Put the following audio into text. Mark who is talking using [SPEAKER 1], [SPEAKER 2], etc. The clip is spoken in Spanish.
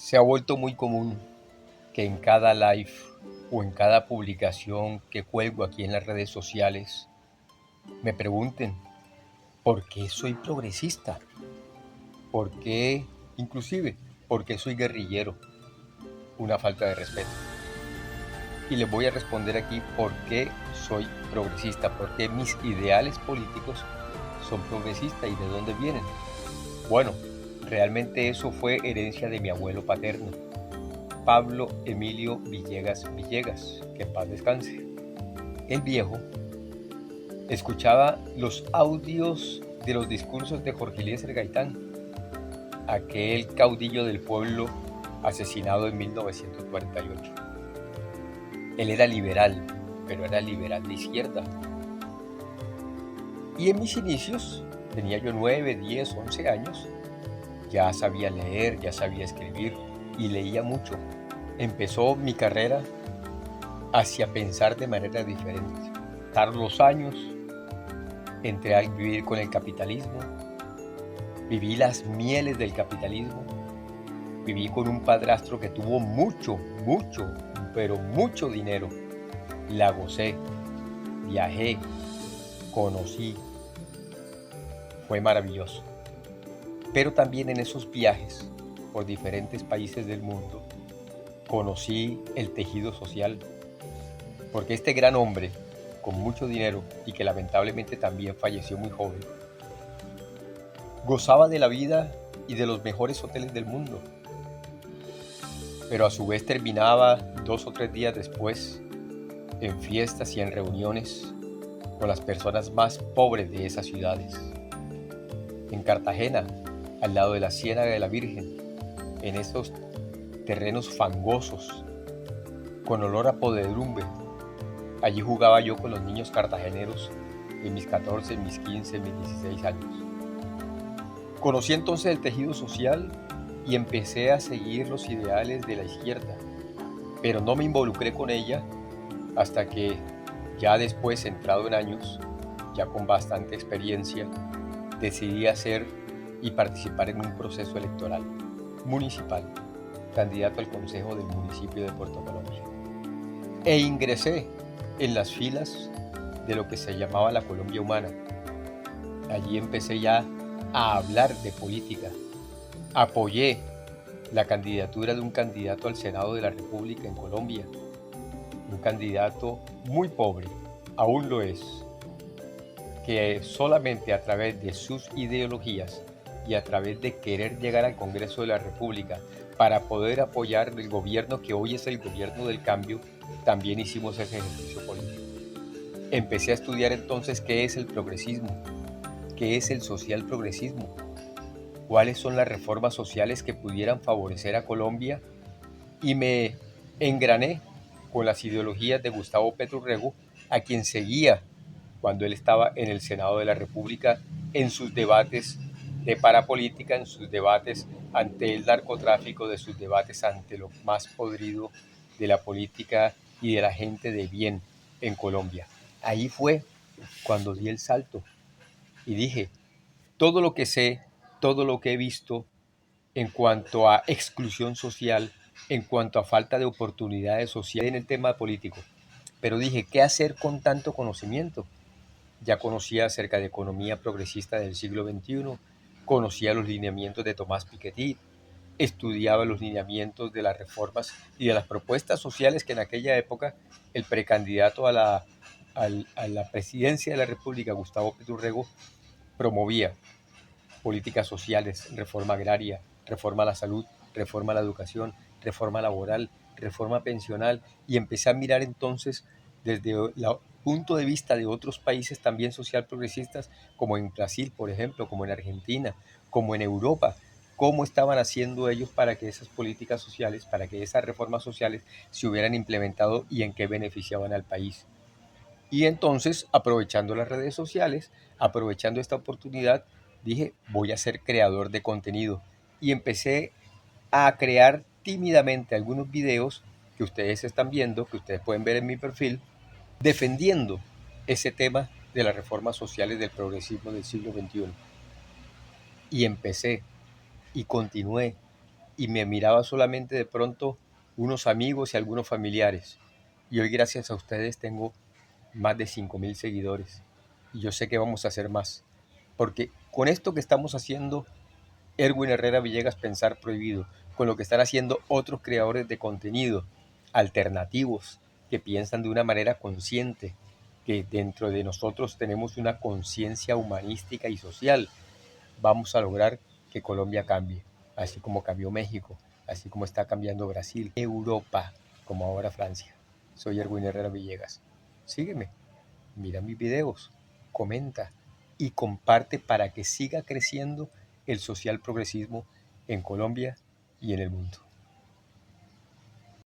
[SPEAKER 1] Se ha vuelto muy común que en cada live o en cada publicación que cuelgo aquí en las redes sociales me pregunten por qué soy progresista, por qué, inclusive, por qué soy guerrillero, una falta de respeto. Y les voy a responder aquí por qué soy progresista, por qué mis ideales políticos son progresistas y de dónde vienen. Bueno, realmente eso fue herencia de mi abuelo paterno, Pablo Emilio Villegas Villegas, que en paz descanse. El viejo escuchaba los audios de los discursos de Jorge Eliezer Gaitán, aquel caudillo del pueblo asesinado en 1948. Él era liberal, pero era liberal de izquierda. Y en mis inicios, tenía yo 9, 10, 11 años, ya sabía leer, ya sabía escribir y leía mucho. Empezó mi carrera hacia pensar de manera diferente. Pasaron los años, entré a vivir con el capitalismo, viví las mieles del capitalismo, viví con un padrastro que tuvo mucho, pero mucho dinero. La gocé, viajé, conocí, fue maravilloso. Pero también en esos viajes por diferentes países del mundo conocí el tejido social, porque este gran hombre con mucho dinero y que lamentablemente también falleció muy joven, gozaba de la vida y de los mejores hoteles del mundo, pero a su vez terminaba 2 o 3 días después en fiestas y en reuniones con las personas más pobres de esas ciudades. En Cartagena, al lado de la Ciénaga de la Virgen, en esos terrenos fangosos, con olor a podredumbre, allí jugaba yo con los niños cartageneros en mis 14, mis 15, mis 16 años. Conocí entonces el tejido social y empecé a seguir los ideales de la izquierda, pero no me involucré con ella hasta que ya después, entrado en años, ya con bastante experiencia, decidí hacer y participar en un proceso electoral municipal, candidato al Consejo del municipio de Puerto Colombia. E ingresé en las filas de lo que se llamaba la Colombia Humana. Allí empecé ya a hablar de política. Apoyé la candidatura de un candidato al Senado de la República en Colombia, un candidato muy pobre, aún lo es, que solamente a través de sus ideologías y a través de querer llegar al Congreso de la República para poder apoyar el gobierno que hoy es el gobierno del cambio, también hicimos ese ejercicio político. Empecé a estudiar entonces qué es el progresismo, qué es el social progresismo, cuáles son las reformas sociales que pudieran favorecer a Colombia, y me engrané con las ideologías de Gustavo Petro Rego, a quien seguía cuando él estaba en el Senado de la República, en sus debates de parapolítica, en sus debates ante el narcotráfico, de sus debates ante lo más podrido de la política y de la gente de bien en Colombia. Ahí fue cuando di el salto y dije, todo lo que sé, todo lo que he visto en cuanto a exclusión social, en cuanto a falta de oportunidades sociales en el tema político. Pero dije, ¿qué hacer con tanto conocimiento? Ya conocía acerca de economía progresista del siglo XXI, conocía los lineamientos de Tomás Piketty, estudiaba los lineamientos de las reformas y de las propuestas sociales que en aquella época el precandidato a la presidencia de la República, Gustavo Petro Rego, promovía: políticas sociales, reforma agraria, reforma a la salud, reforma a la educación, reforma laboral, reforma pensional, y empecé a mirar entonces desde el punto de vista de otros países también social progresistas, como en Brasil, por ejemplo, como en Argentina, como en Europa, cómo estaban haciendo ellos para que esas políticas sociales, para que esas reformas sociales se hubieran implementado y en qué beneficiaban al país. Y entonces, aprovechando las redes sociales, aprovechando esta oportunidad, dije, voy a ser creador de contenido. Y empecé a crear tímidamente algunos videos que ustedes están viendo, que ustedes pueden ver en mi perfil, defendiendo ese tema de las reformas sociales del progresismo del siglo XXI. Y empecé, y continué, y me miraba solamente de pronto unos amigos y algunos familiares. Y hoy gracias a ustedes tengo más de 5.000 seguidores. Y yo sé que vamos a hacer más. Porque con esto que estamos haciendo, Erwin Herrera Villegas Pensar Prohibido, con lo que están haciendo otros creadores de contenido alternativos, que piensan de una manera consciente, que dentro de nosotros tenemos una conciencia humanística y social, vamos a lograr que Colombia cambie, así como cambió México, así como está cambiando Brasil, Europa, como ahora Francia. Soy Erwin Herrera Villegas. Sígueme, mira mis videos, comenta y comparte para que siga creciendo el social progresismo en Colombia y en el mundo.